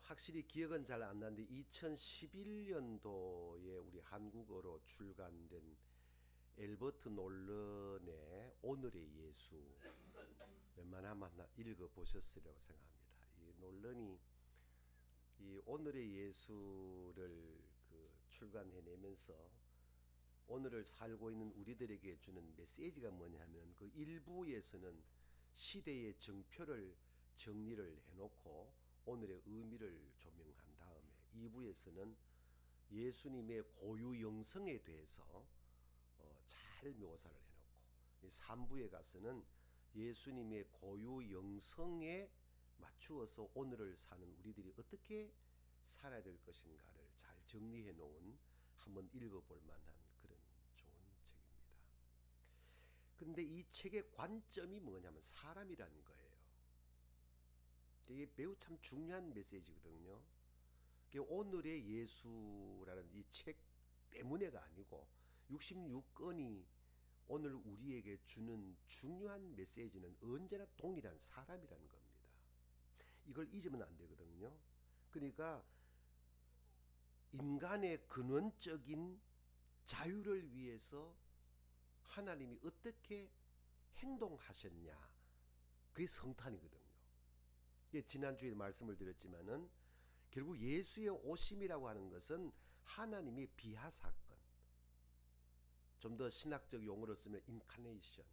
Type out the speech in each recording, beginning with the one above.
확실히 기억은 잘 안 나는데 2011년도에 우리 한국어로 출간된 엘버트 놀런의 오늘의 예수 웬만하면 읽어 보셨으리라고 생각합니다. 이 놀런이 이 오늘의 예수를 출간해내면서 오늘을 살고 있는 우리들에게 주는 메시지가 뭐냐면 그 일부에서는 시대의 정표를 정리를 해놓고 오늘의 의미를 조명한 다음에 2부에서는 예수님의 고유 영성에 대해서 잘 묘사를 해놓고 3부에 가서는 예수님의 고유 영성에 맞추어서 오늘을 사는 우리들이 어떻게 살아야 될 것인가를 잘 정리해 놓은 한번 읽어볼 만한 그런 좋은 책입니다. 그런데 이 책의 관점이 뭐냐면 사람이라는 거예요. 이게 매우 참 중요한 메시지거든요. 오늘의 예수라는 이 책 때문에가 아니고 66권이 오늘 우리에게 주는 중요한 메시지는 언제나 동일한 사람이라는 겁니다. 이걸 잊으면 안 되거든요. 그러니까 인간의 근원적인 자유를 위해서 하나님이 어떻게 행동하셨냐, 그게 성탄이거든요. 지난주에 말씀을 드렸지만은 결국 예수의 오심이라고 하는 것은 하나님의 비하 사건, 좀 더 신학적 용어로 쓰면 인카네이션,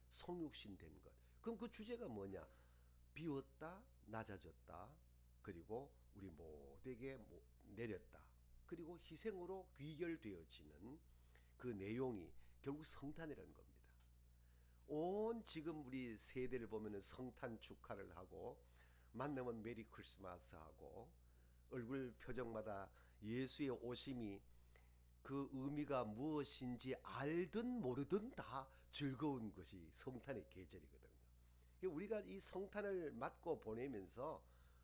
성육신 된 것. 그럼 그 주제가 뭐냐? 비웠다, 낮아졌다, 그리고 우리 모두에게 내렸다, 그리고 희생으로 귀결되어지는 그 내용이 결국 성탄이라는 겁니다. 온 지금 우리 세대를 보면은 성탄 축하를 하고 만나면 메리 크리스마스 하고 얼굴 표정마다 예수의 오심이 그 의미가 무엇인지 알든 모르든 다 즐거운 것이 성탄의 계절이거든요. 우리가 이 성탄을 맞고 보내면서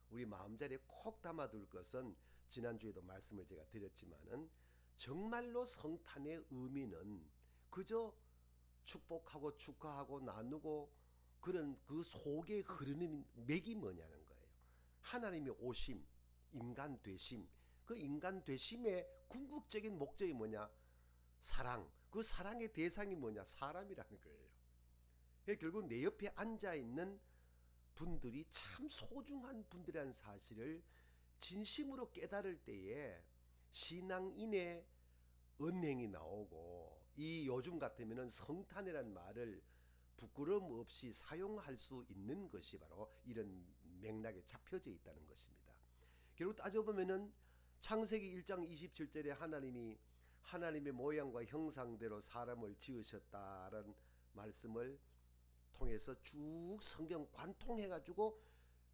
우리 마음자리에 콕 담아둘 것은 지난주에도 말씀을 제가 드렸지만은 정말로 성탄의 의미는 그저 축복하고 축하하고 나누고 그런 그 속에 흐르는 맥이 뭐냐는 거예요. 하나님의 오심, 인간 되심, 그 인간 되심의 궁극적인 목적이 뭐냐? 사랑. 그 사랑의 대상이 뭐냐? 사람이라는 거예요. 결국 내 옆에 앉아 있는 분들이 참 소중한 분들이라는 사실을 진심으로 깨달을 때에 신앙인의 언행이 나오고, 이 요즘 같으면 성탄이라는 말을 부끄러움 없이 사용할 수 있는 것이 바로 이런 맥락에 잡혀져 있다는 것입니다. 결국 따져보면은 창세기 1장 27절에 하나님이 하나님의 모양과 형상대로 사람을 지으셨다라는 말씀을 통해서 쭉 성경 관통해가지고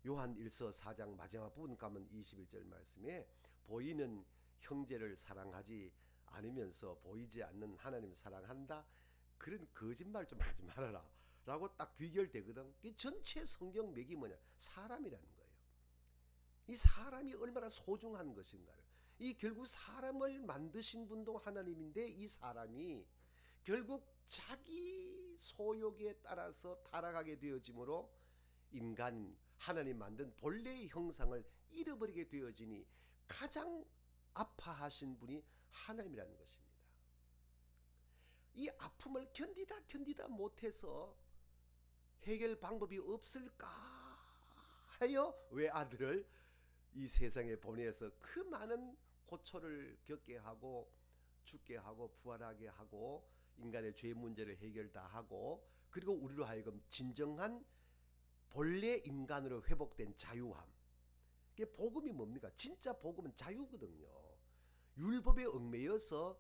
요한 1서 4장 마지막 부분 가면 21절 말씀에 보이는 형제를 사랑하지 않으면서 보이지 않는 하나님 사랑한다, 그런 거짓말 좀 하지 말아라 라고 딱 귀결되거든. 이 전체 성경 맥이 뭐냐? 사람이라는 거예요. 이 사람이 얼마나 소중한 것인가를, 이 결국 사람을 만드신 분도 하나님인데 이 사람이 결국 자기 소욕에 따라서 타락하게 되어지므로 인간, 하나님 만든 본래의 형상을 잃어버리게 되어지니 가장 아파하신 분이 하나님이라는 것입니다. 이 아픔을 견디다 못해서 해결 방법이 없을까 하여 외아들을 이 세상에 보내서 그 많은 고초를 겪게 하고 죽게 하고 부활하게 하고 인간의 죄 문제를 해결 다 하고, 그리고 우리로 하여금 진정한 본래 인간으로 회복된 자유함. 이게 복음이 뭡니까? 진짜 복음은 자유거든요. 율법에 얽매여서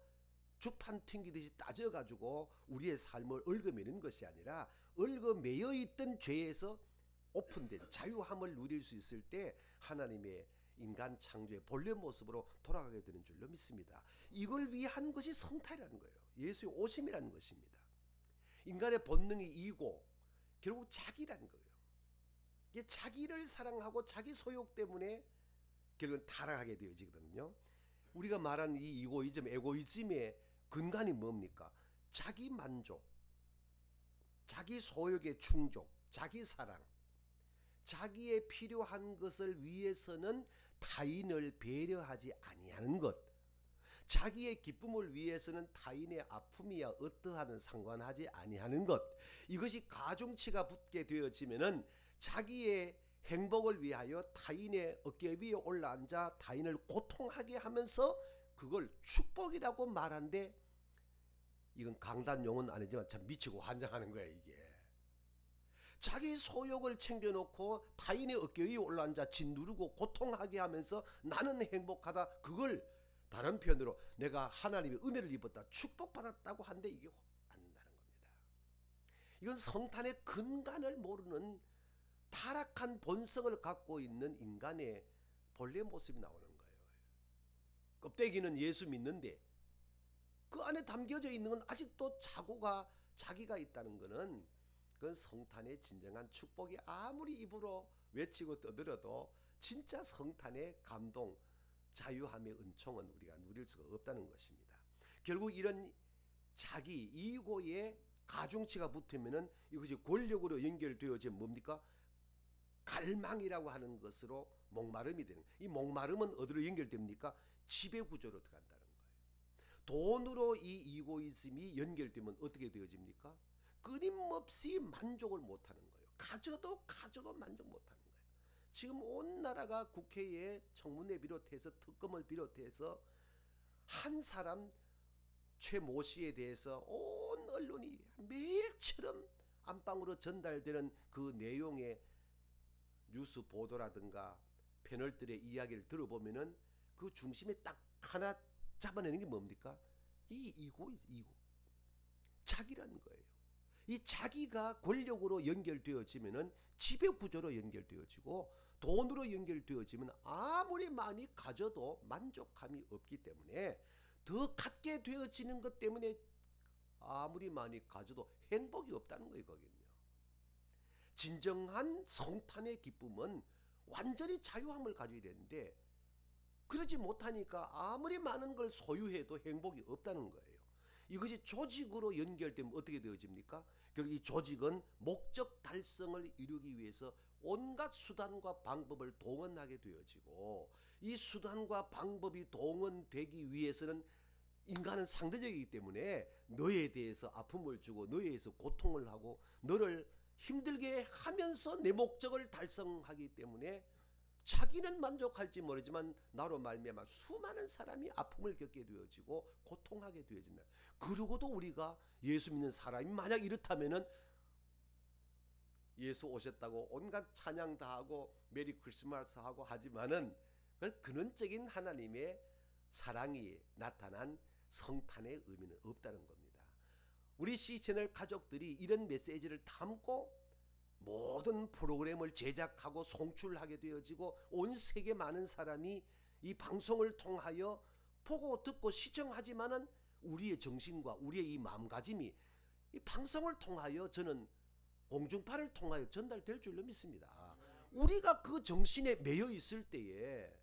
주판 튕기듯이 따져가지고 우리의 삶을 얽어매는 것이 아니라 얽어매여 있던 죄에서 오픈된 자유함을 누릴 수 있을 때 하나님의 인간 창조의 본래 모습으로 돌아가게 되는 줄로 믿습니다. 이걸 위한 것이 성탄이라는 거예요. 예수의 오심이라는 것입니다. 인간의 본능이 이고 결국 자기라는 거예요. 이게 자기를 사랑하고 자기 소욕 때문에 결국은 타락하게 되어지거든요. 우리가 말한 이 이고이즘, 에고이즘의 근간이 뭡니까? 자기 만족, 자기 소욕의 충족, 자기 사랑. 자기의 필요한 것을 위해서는 타인을 배려하지 아니하는 것, 자기의 기쁨을 위해서는 타인의 아픔이야 어떠하든 상관하지 아니하는 것, 이것이 가중치가 붙게 되어지면은 자기의 행복을 위하여 타인의 어깨 위에 올라앉아 타인을 고통하게 하면서 그걸 축복이라고 말한데, 이건 강단 용어는 아니지만 참 미치고 환장하는 거야. 이게 자기 소욕을 챙겨놓고 타인의 어깨 위에 올라앉아 짓누르고 고통하게 하면서 나는 행복하다, 그걸 다른 표현으로 내가 하나님의 은혜를 입었다, 축복받았다고 하는데 이게 안 된다는 겁니다. 이건 성탄의 근간을 모르는 타락한 본성을 갖고 있는 인간의 본래 모습이 나오는 거예요. 껍데기는 예수 믿는데 그 안에 담겨져 있는 건 아직도 자기가 있다는 것은, 그건 성탄의 진정한 축복이 아무리 입으로 외치고 떠들어도 진짜 성탄의 감동, 자유함의 은총은 우리가 누릴 수가 없다는 것입니다. 결국 이런 자기 이고의 가중치가 붙으면은 이것이 권력으로 연결되어지면 뭡니까? 갈망이라고 하는 것으로 목마름이 되는 거예요. 이 목마름은 어디로 연결됩니까? 지배구조로 들어간다는 거예요. 돈으로 이 이고이즘이 연결되면 어떻게 되어집니까? 끊임없이 만족을 못하는 거예요. 가져도 만족 못하는 거예요. 지금 온 나라가 국회에 청문회 비롯해서 특검을 비롯해서 한 사람 최모 씨에 대해서 온 언론이 매일처럼 안방으로 전달되는 그 내용의 뉴스 보도라든가 패널들의 이야기를 들어보면은 그 중심에 딱 하나 잡아내는 게 뭡니까? 이고 자기라는 거예요. 이 자기가 권력으로 연결되어지면은 지배 구조로 연결되어지고 돈으로 연결되어지면 아무리 많이 가져도 만족감이 없기 때문에 더 갖게 되어지는 것 때문에 아무리 많이 가져도 행복이 없다는 거예요. 거기는요. 진정한 성탄의 기쁨은 완전히 자유함을 가져야 되는데 그러지 못하니까 아무리 많은 걸 소유해도 행복이 없다는 거예요. 이것이 조직으로 연결되면 어떻게 되어집니까? 결국 이 조직은 목적 달성을 이루기 위해서 온갖 수단과 방법을 동원하게 되어지고, 이 수단과 방법이 동원되기 위해서는 인간은 상대적이기 때문에 너에 대해서 아픔을 주고 너에 대해서 고통을 하고 너를 힘들게 하면서 내 목적을 달성하기 때문에 자기는 만족할지 모르지만 나로 말미암아 수많은 사람이 아픔을 겪게 되어지고 고통하게 되어진다. 그러고도 우리가 예수 믿는 사람이 만약 이렇다면은 예수 오셨다고 온갖 찬양 다 하고 메리 크리스마스 하고 하지만은 근원적인 하나님의 사랑이 나타난 성탄의 의미는 없다는 겁니다. 우리 C채널 가족들이 이런 메시지를 담고 모든 프로그램을 제작하고 송출하게 되어지고 온 세계 많은 사람이 이 방송을 통하여 보고 듣고 시청하지만은 우리의 정신과 우리의 이 마음가짐이 이 방송을 통하여 저는 공중파를 통하여 전달될 줄로 믿습니다. 우리가 그 정신에 매여 있을 때에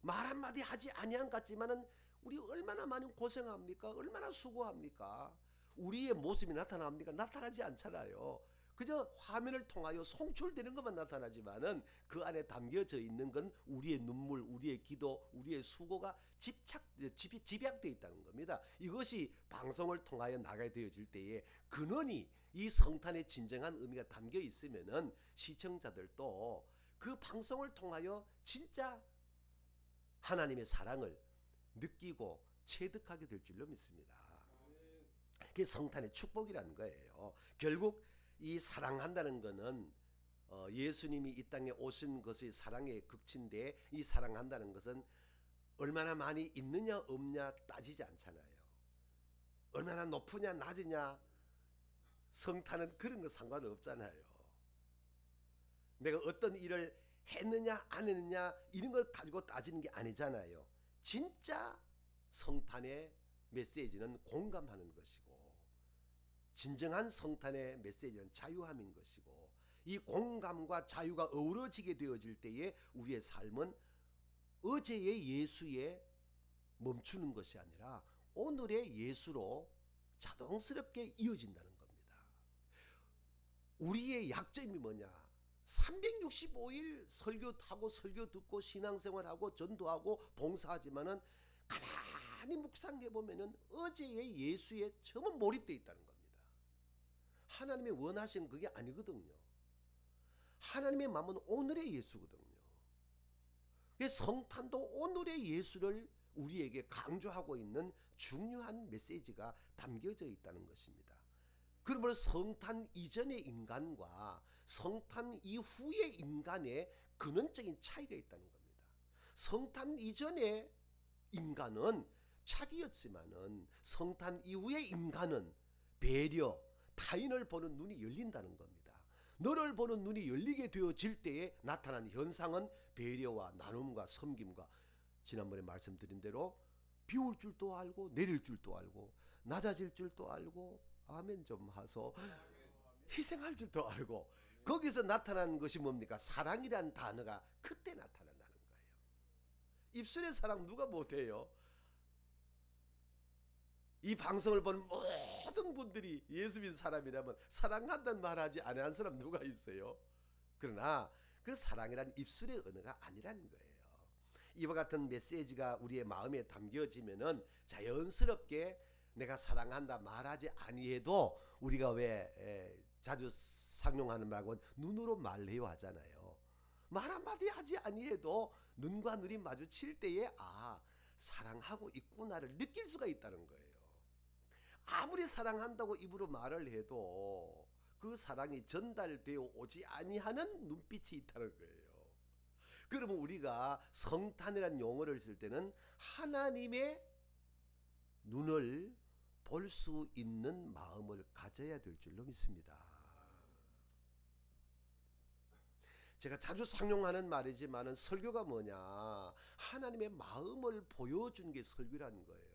말 한마디 하지 아니한 것 같지만은 우리 얼마나 많이 고생합니까? 얼마나 수고합니까? 우리의 모습이 나타납니까? 나타나지 않잖아요. 그저 화면을 통하여 송출되는 것만 나타나지만은 그 안에 담겨져 있는 건 우리의 눈물, 우리의 기도, 우리의 수고가 집약되어 있다는 겁니다. 이것이 방송을 통하여 나가게 되어질 때에 근원이 이 성탄의 진정한 의미가 담겨 있으면은 시청자들도 그 방송을 통하여 진짜 하나님의 사랑을 느끼고 체득하게 될 줄로 믿습니다. 그게 성탄의 축복이라는 거예요. 결국 이 사랑한다는 것은 예수님이 이 땅에 오신 것이 사랑의 극치인데, 이 사랑한다는 것은 얼마나 많이 있느냐 없냐 따지지 않잖아요. 얼마나 높으냐 낮으냐, 성탄은 그런 거 상관없잖아요. 내가 어떤 일을 했느냐 안 했느냐 이런 걸 가지고 따지는 게 아니잖아요. 진짜 성탄의 메시지는 공감하는 것이고, 진정한 성탄의 메시지는 자유함인 것이고, 이 공감과 자유가 어우러지게 되어질 때에 우리의 삶은 어제의 예수에 멈추는 것이 아니라 오늘의 예수로 자동스럽게 이어진다는 겁니다. 우리의 약점이 뭐냐? 365일 설교하고 설교 듣고 신앙생활하고 전도하고 봉사하지만은 가만히 묵상해 보면은 어제의 예수에 전부 몰입되어 있다는 겁니다. 하나님이 원하신 그게 아니거든요. 하나님의 마음은 오늘의 예수거든요. 성탄도 오늘의 예수를 우리에게 강조하고 있는 중요한 메시지가 담겨져 있다는 것입니다. 그러므로 성탄 이전의 인간과 성탄 이후의 인간의 근원적인 차이가 있다는 겁니다. 성탄 이전의 인간은 착이었지만은 성탄 이후의 인간은 배려, 타인을 보는 눈이 열린다는 겁니다. 너를 보는 눈이 열리게 되어질 때에 나타난 현상은 배려와 나눔과 섬김과, 지난번에 말씀드린 대로 비올 줄도 알고 내릴 줄도 알고 낮아질 줄도 알고 아멘 좀 하소 희생할 줄도 알고, 거기서 나타난 것이 뭡니까? 사랑이란 단어가 그때 나타난다는 거예요. 입술의 사랑 누가 못해요? 이 방송을 보는 모든 분들이 예수 믿는 사람이라면 사랑한다는 말하지 않은 사람 누가 있어요? 그러나 그 사랑이란 입술의 언어가 아니라는 거예요. 이와 같은 메시지가 우리의 마음에 담겨지면은 자연스럽게 내가 사랑한다 말하지 아니해도 우리가 왜 자주 상용하는 말고 눈으로 말해요 하잖아요. 말 한마디 하지 아니해도 눈과 눈이 마주칠 때에 사랑하고 있구나를 느낄 수가 있다는 거예요. 아무리 사랑한다고 입으로 말을 해도 그 사랑이 전달되어 오지 아니하는 눈빛이 있다는 거예요. 그러면 우리가 성탄이라는 용어를 쓸 때는 하나님의 눈을 볼 수 있는 마음을 가져야 될 줄로 믿습니다. 제가 자주 상용하는 말이지만 설교가 뭐냐? 하나님의 마음을 보여주는 게 설교라는 거예요.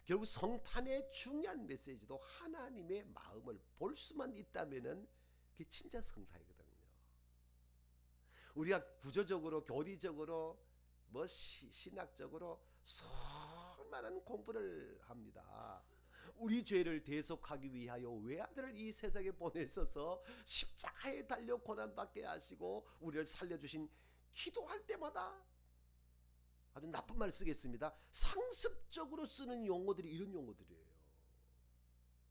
결국 성탄의 중요한 메시지도 하나님의 마음을 볼 수만 있다면은 그게 진짜 성탄이거든요. 우리가 구조적으로 교리적으로 신학적으로 수많은 공부를 합니다. 우리 죄를 대속하기 위하여 외아들을 이 세상에 보내셔서 십자가에 달려 고난받게 하시고 우리를 살려주신, 기도할 때마다 아주 나쁜 말 쓰겠습니다. 상습적으로 쓰는 용어들이 이런 용어들이에요.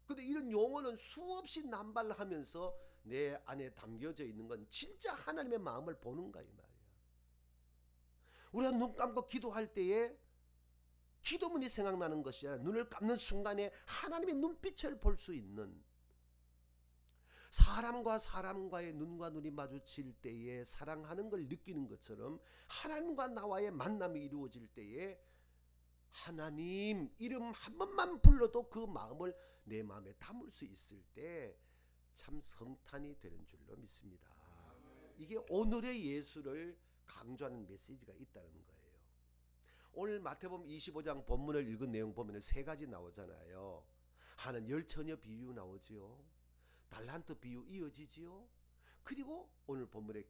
근데 이런 용어는 수없이 남발하면서 내 안에 담겨져 있는 건 진짜 하나님의 마음을 보는가 이 말이야. 우리가 눈 감고 기도할 때에 기도문이 생각나는 것이 아니라 눈을 감는 순간에 하나님의 눈빛을 볼 수 있는, 사람과 사람과의 눈과 눈이 마주칠 때에 사랑하는 걸 느끼는 것처럼 하나님과 나와의 만남이 이루어질 때에 하나님 이름 한 번만 불러도 그 마음을 내 마음에 담을 수 있을 때 참 성탄이 되는 줄로 믿습니다. 이게 오늘의 예수를 강조하는 메시지가 있다는 거예요. 오늘 마태복음 25장 본문을 읽은 내용 보면 세 가지 나오잖아요. 하나는 열처녀 비유 나오지요. 달란트 비유 이어지지요. 그리고 오늘 본문의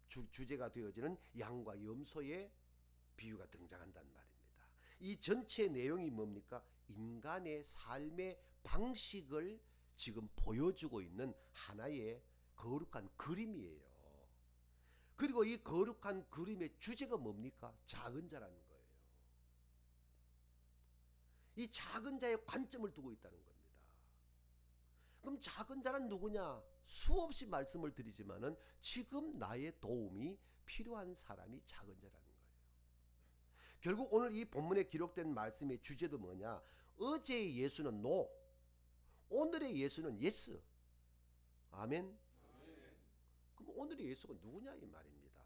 주제가 되어지는 양과 염소의 비유가 등장한단 말입니다. 이 전체 내용이 뭡니까? 인간의 삶의 방식을 지금 보여주고 있는 하나의 거룩한 그림이에요. 그리고 이 거룩한 그림의 주제가 뭡니까? 작은 자라는 거예요. 이 작은 자의 관점을 두고 있다는 겁니다. 그럼 작은 자는 누구냐? 수없이 말씀을 드리지만은 지금 나의 도움이 필요한 사람이 작은 자라는 거예요. 결국 오늘 이 본문에 기록된 말씀의 주제도 뭐냐? 어제의 예수는 노, 오늘의 예수는 예스. 아멘. 그럼 오늘의 예수가 누구냐 이 말입니다.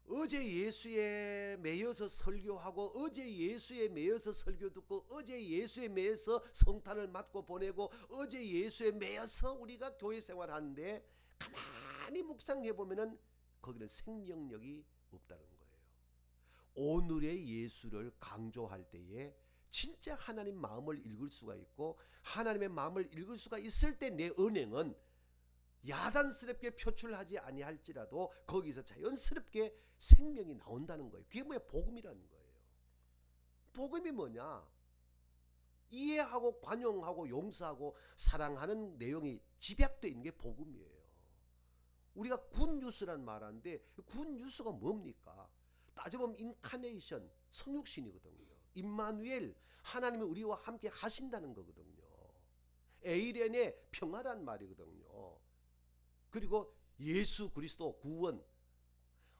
어제 예수에 매여서 설교하고 어제 예수에 매여서 설교 듣고 어제 예수에 매여서 성탄을 맞고 보내고 어제 예수에 매여서 우리가 교회 생활하는데 가만히 묵상해 보면은 거기는 생명력이 없다는 거예요. 오늘의 예수를 강조할 때에 진짜 하나님 마음을 읽을 수가 있고, 하나님의 마음을 읽을 수가 있을 때 내 은행은 야단스럽게 표출하지 아니할지라도 거기서 자연스럽게 생명이 나온다는 거예요. 그게 뭐야? 복음이라는 거예요. 복음이 뭐냐? 이해하고 관용하고 용서하고 사랑하는 내용이 집약되어 있는 게 복음이에요. 우리가 굿뉴스란 말하는데 굿뉴스가 뭡니까? 따져보면 인카네이션, 성육신이거든요. 임마누엘, 하나님이 우리와 함께 하신다는 거거든요. 에이렌의 평화란 말이거든요. 그리고 예수 그리스도 구원,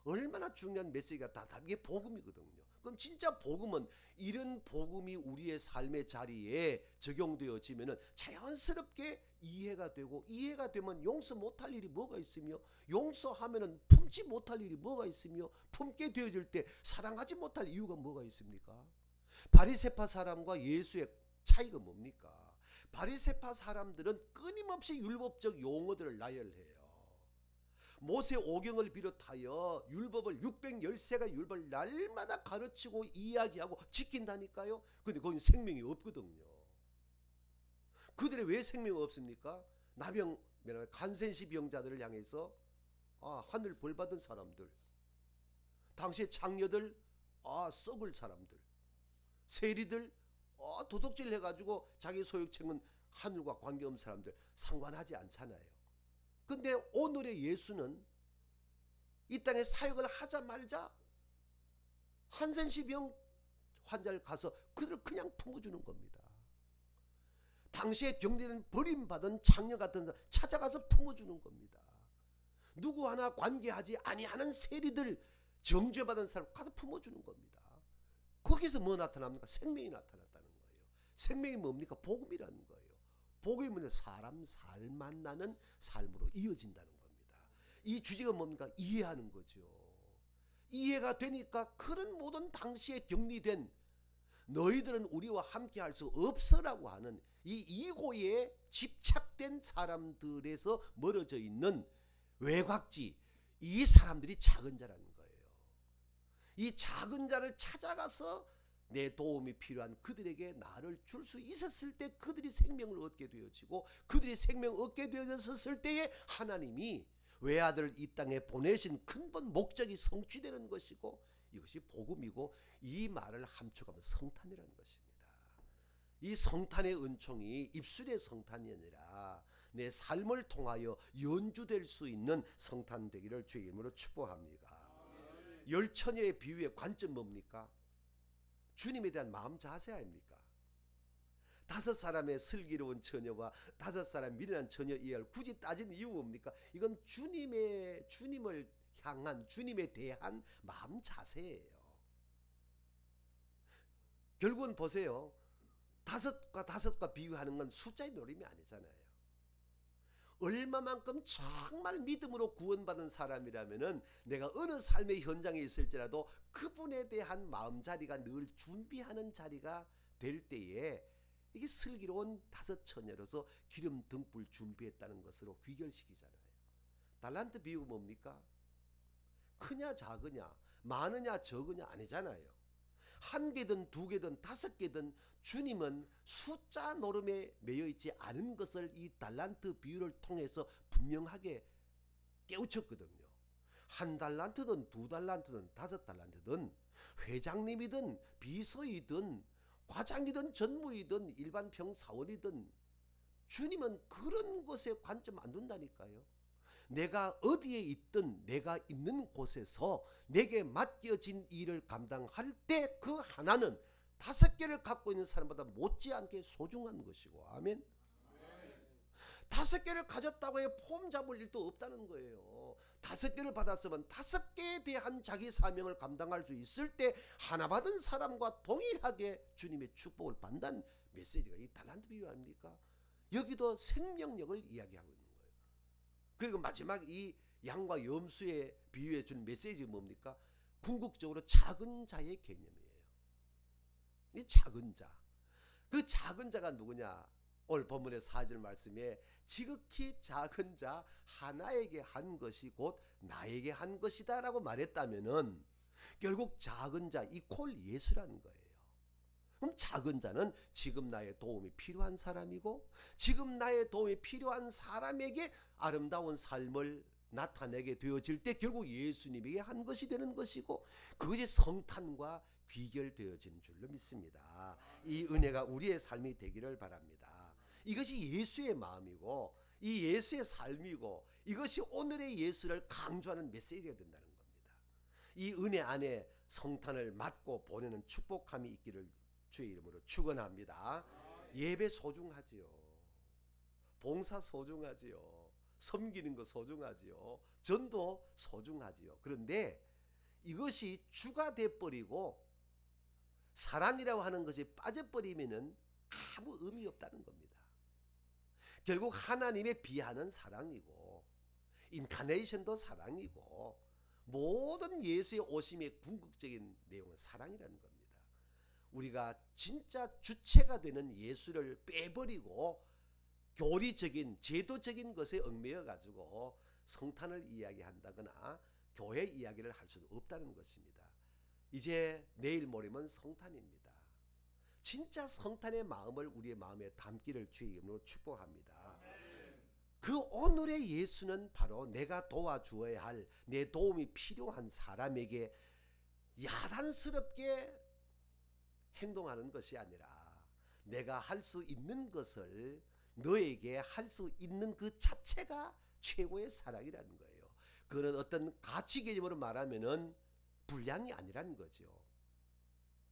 얼마나 중요한 메시지가 다 이게 복음이거든요. 그럼 진짜 복음은 이런 복음이 우리의 삶의 자리에 적용되어지면 자연스럽게 이해가 되고, 이해가 되면 용서 못할 일이 뭐가 있으며, 용서하면 품지 못할 일이 뭐가 있으며, 품게 되어질 때 사랑하지 못할 이유가 뭐가 있습니까? 바리새파 사람과 예수의 차이가 뭡니까? 바리새파 사람들은 끊임없이 율법적 용어들을 나열해요. 모세 오경을 비롯하여 율법을 613가 율법을 날마다 가르치고 이야기하고 지킨다니까요. 근데 거기 생명이 없거든요. 그들이 왜 생명이 없습니까? 나병, 간센시 병자들을 향해서 하늘 벌 받은 사람들, 당시에 장녀들, 썩을 사람들, 세리들, 도둑질 해가지고 자기 소욕 챙은 하늘과 관계없는 사람들 상관하지 않잖아요. 근데 오늘의 예수는 이 땅에 사역을 하자마자 한센시병 환자를 가서 그들을 그냥 품어주는 겁니다. 당시에 경제는 버림받은 장녀 같은 사람 찾아가서 품어주는 겁니다. 누구 하나 관계하지 아니하는 세리들, 정죄받은 사람 가서 품어주는 겁니다. 거기서 뭐 나타납니까? 생명이 나타났다는 거예요. 생명이 뭡니까? 복음이라는 거예요. 복음이 뭐냐? 사람 살 만나는 삶으로 이어진다는 겁니다. 이 주제가 뭡니까? 이해하는 거죠. 이해가 되니까 그런 모든 당시에 격리된, 너희들은 우리와 함께 할 수 없어라고 하는 이 이고에 집착된 사람들에서 멀어져 있는 외곽지, 이 사람들이 작은 자라는 거예요. 이 작은 자를 찾아가서 내 도움이 필요한 그들에게 나를 줄 수 있었을 때 그들이 생명을 얻게 되어지고, 그들이 생명을 얻게 되어졌을 때에 하나님이 외아들을 이 땅에 보내신 근본 목적이 성취되는 것이고, 이것이 복음이고, 이 말을 함축하면 성탄이라는 것입니다. 이 성탄의 은총이 입술의 성탄이 아니라 내 삶을 통하여 연주될 수 있는 성탄 되기를 주의 이름으로 축복합니다. 열 처녀의 비유의 관점 뭡니까? 주님에 대한 마음 자세 아닙니까? 5사람의 슬기로운 처녀와 5사람 미련한 처녀 이야기를 굳이 따지는 이유 뭡니까? 이건 주님을 향한, 주님에 대한 마음 자세예요. 결국은 보세요. 5과 비유하는 건 숫자의 노림이 아니잖아요. 얼마만큼 정말 믿음으로 구원받은 사람이라면은 내가 어느 삶의 현장에 있을지라도 그분에 대한 마음자리가 늘 준비하는 자리가 될 때에 이게 슬기로운 5 처녀로서 기름 등불 준비했다는 것으로 귀결시키잖아요. 달란트 비유가 뭡니까? 크냐 작으냐, 많으냐 적으냐 아니잖아요. 1개든 2개든 5개든 주님은 숫자 노름에 매여 있지 않은 것을 이 달란트 비유를 통해서 분명하게 깨우쳤거든요. 1달란트든 2달란트든 5달란트든 회장님이든 비서이든 과장이든 전무이든 일반 평사원이든 주님은 그런 것에 관점 안 둔다니까요. 내가 어디에 있든 내가 있는 곳에서 내게 맡겨진 일을 감당할 때 그 하나는 5개를 갖고 있는 사람보다 못지않게 소중한 것이고, 아멘. 5개를 가졌다고 해 폼 잡을 일도 없다는 거예요. 5개를 받았으면 5개에 대한 자기 사명을 감당할 수 있을 때 하나 받은 사람과 동일하게 주님의 축복을 받는 메시지가 이 달란트 비유 아닙니까? 여기도 생명력을 이야기하고 있는 거예요. 그리고 마지막 이 양과 염소의 비유해 준 메시지가 뭡니까? 궁극적으로 작은 자의 개념이에요. 이 작은 자, 그 작은 자가 누구냐? 오늘 본문의 4절 말씀에 지극히 작은 자 하나에게 한 것이 곧 나에게 한 것이다 라고 말했다면은 결국 작은 자 이퀄 예수라는 거예요. 그럼 작은 자는 지금 나의 도움이 필요한 사람이고, 지금 나의 도움이 필요한 사람에게 아름다운 삶을 나타내게 되어질 때 결국 예수님에게 한 것이 되는 것이고, 그것이 성탄과 귀결되어진 줄로 믿습니다. 이 은혜가 우리의 삶이 되기를 바랍니다. 이것이 예수의 마음이고 이 예수의 삶이고 이것이 오늘의 예수를 강조하는 메시지가 된다는 겁니다. 이 은혜 안에 성탄을 맞고 보내는 축복함이 있기를 주의 이름으로 축원합니다. 예배 소중하지요. 봉사 소중하지요. 섬기는 거 소중하지요. 전도 소중하지요. 그런데 이것이 주가 돼버리고 사랑이라고 하는 것이 빠져버리면은 아무 의미 없다는 겁니다. 결국 하나님의 비하는 사랑이고 인카네이션도 사랑이고 모든 예수의 오심의 궁극적인 내용은 사랑이라는 겁니다. 우리가 진짜 주체가 되는 예수를 빼버리고 교리적인 제도적인 것에 얽매여 가지고 성탄을 이야기한다거나 교회 이야기를 할 수도 없다는 것입니다. 이제 내일 모레면 성탄입니다. 진짜 성탄의 마음을 우리의 마음에 담기를 주의 이름으로 축복합니다. 그 오늘의 예수는 바로 내가 도와주어야 할 내 도움이 필요한 사람에게 야단스럽게 행동하는 것이 아니라 내가 할 수 있는 것을 너에게 할 수 있는 그 자체가 최고의 사랑이라는 거예요. 그건 어떤 가치 개념으로 말하면은 불량이 아니라는 거죠.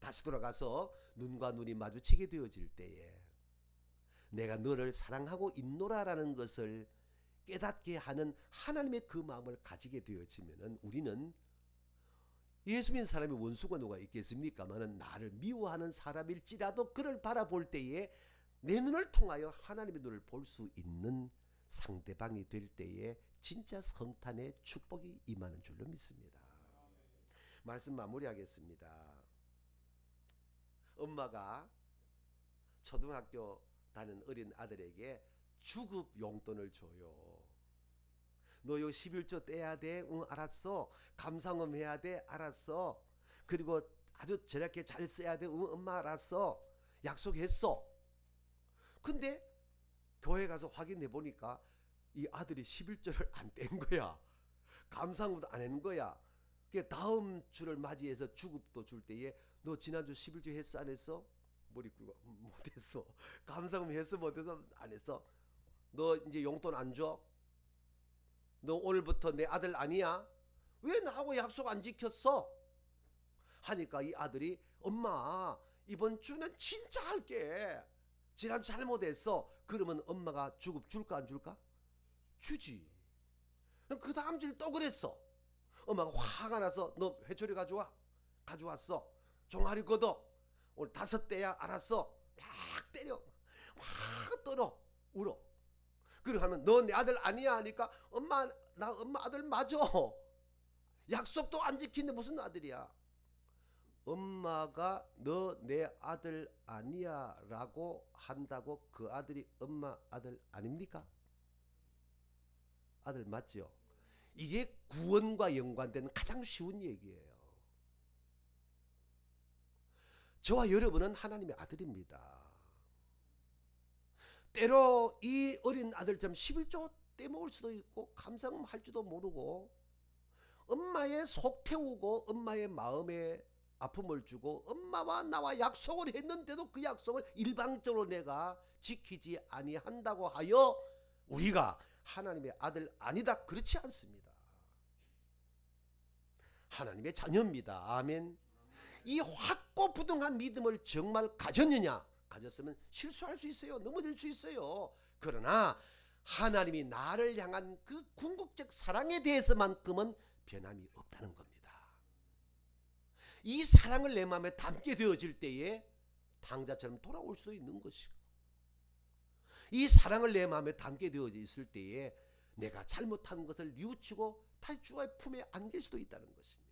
다시 돌아가서 눈과 눈이 마주치게 되어질 때에 내가 너를 사랑하고 있노라라는 것을 깨닫게 하는 하나님의 그 마음을 가지게 되어지면은 우리는 예수 믿는 사람이 원수가 누가 있겠습니까마는 나를 미워하는 사람일지라도 그를 바라볼 때에 내 눈을 통하여 하나님의 눈을 볼 수 있는 상대방이 될 때에 진짜 성탄의 축복이 임하는 줄로 믿습니다. 말씀 마무리하겠습니다. 엄마가 초등학교 다니는 어린 아들에게 주급 용돈을 줘요. 너 요 11조 떼야 돼? 응, 알았어. 감상음 해야 돼? 알았어. 그리고 아주 저렇게 잘 써야 돼? 응, 엄마 알았어. 약속했어. 근데 교회 가서 확인해 보니까 이 아들이 11조를 안 뗀 거야. 감상음도 안 한 거야. 다음 주를 맞이해서 주급도 줄 때에 너 지난주 11조 했어 안 했어? 머리 굴고 못했어. 감상음 했어 못해서 안 했어. 너 이제 용돈 안 줘? 너 오늘부터 내 아들 아니야? 왜 나하고 약속 안 지켰어? 하니까 이 아들이 엄마 이번 주는 진짜 할게. 지난주 잘못했어. 그러면 엄마가 주급 줄까 안 줄까? 주지. 그 다음 주에 또 그랬어. 엄마가 화가 나서 너 회초리 가져와. 가져왔어. 종아리 걷어. 오늘 5대야 알았어. 막 때려. 막 떨어. 울어. 그리고 하면 너 내 아들 아니야 하니까 엄마 나 엄마 아들 맞아. 약속도 안 지키는데 무슨 아들이야. 엄마가 너 내 아들 아니야 라고 한다고 그 아들이 엄마 아들 아닙니까? 아들 맞죠? 이게 구원과 연관된 가장 쉬운 얘기예요. 저와 여러분은 하나님의 아들입니다. 때로 이 어린 아들처럼 11조 떼먹을 수도 있고 감상음 할 줄도 모르고 엄마의 속 태우고 엄마의 마음에 아픔을 주고 엄마와 나와 약속을 했는데도 그 약속을 일방적으로 내가 지키지 아니한다고 하여 우리가 하나님의 아들 아니다 그렇지 않습니다. 하나님의 자녀입니다. 아멘. 이 확고부동한 믿음을 정말 가졌느냐? 가졌으면 실수할 수 있어요. 넘어질 수 있어요. 그러나 하나님이 나를 향한 그 궁극적 사랑에 대해서만큼은 변함이 없다는 겁니다. 이 사랑을 내 마음에 담게 되어질 때에 당자처럼 돌아올 수도 있는 것이고 이 사랑을 내 마음에 담게 되어져 있을 때에 내가 잘못한 것을 뉘우치고 다시 주의 품에 안길 수도 있다는 것입니다.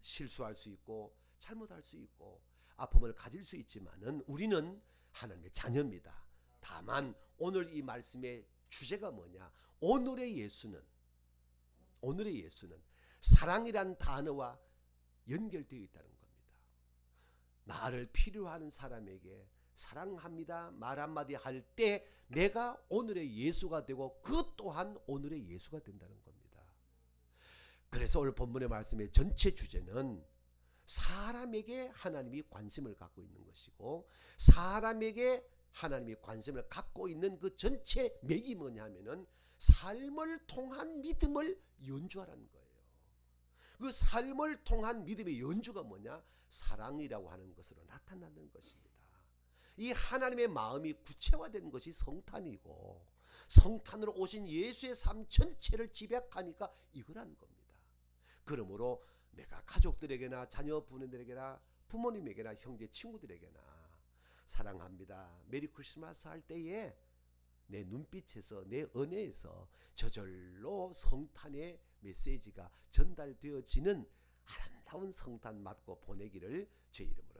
실수할 수 있고 잘못할 수 있고 아픔을 가질 수 있지만은 우리는 하나님의 자녀입니다. 다만 오늘 이 말씀의 주제가 뭐냐? 오늘의 예수는 사랑이란 단어와 연결되어 있다는 겁니다. 나를 필요한 사람에게 사랑합니다 말 한마디 할 때 내가 오늘의 예수가 되고 그 또한 오늘의 예수가 된다는 겁니다. 그래서 오늘 본문의 말씀의 전체 주제는 사람에게 하나님이 관심을 갖고 있는 것이고, 사람에게 하나님이 관심을 갖고 있는 그 전체 맥이 뭐냐 하면은 삶을 통한 믿음을 연주하라는 거예요. 그 삶을 통한 믿음의 연주가 뭐냐? 사랑이라고 하는 것으로 나타나는 것입니다. 이 하나님의 마음이 구체화된 것이 성탄이고, 성탄으로 오신 예수의 삶 전체를 집약하니까 이거라는 겁니다. 그러므로 내가 가족들에게나 자녀 부모들에게나 부모님에게나 형제 친구들에게나 사랑합니다, 메리 크리스마스 할 때에 내 눈빛에서, 내 언어에서 저절로 성탄의 메시지가 전달되어지는 아름다운 성탄 맞고 보내기를 주의 이름으로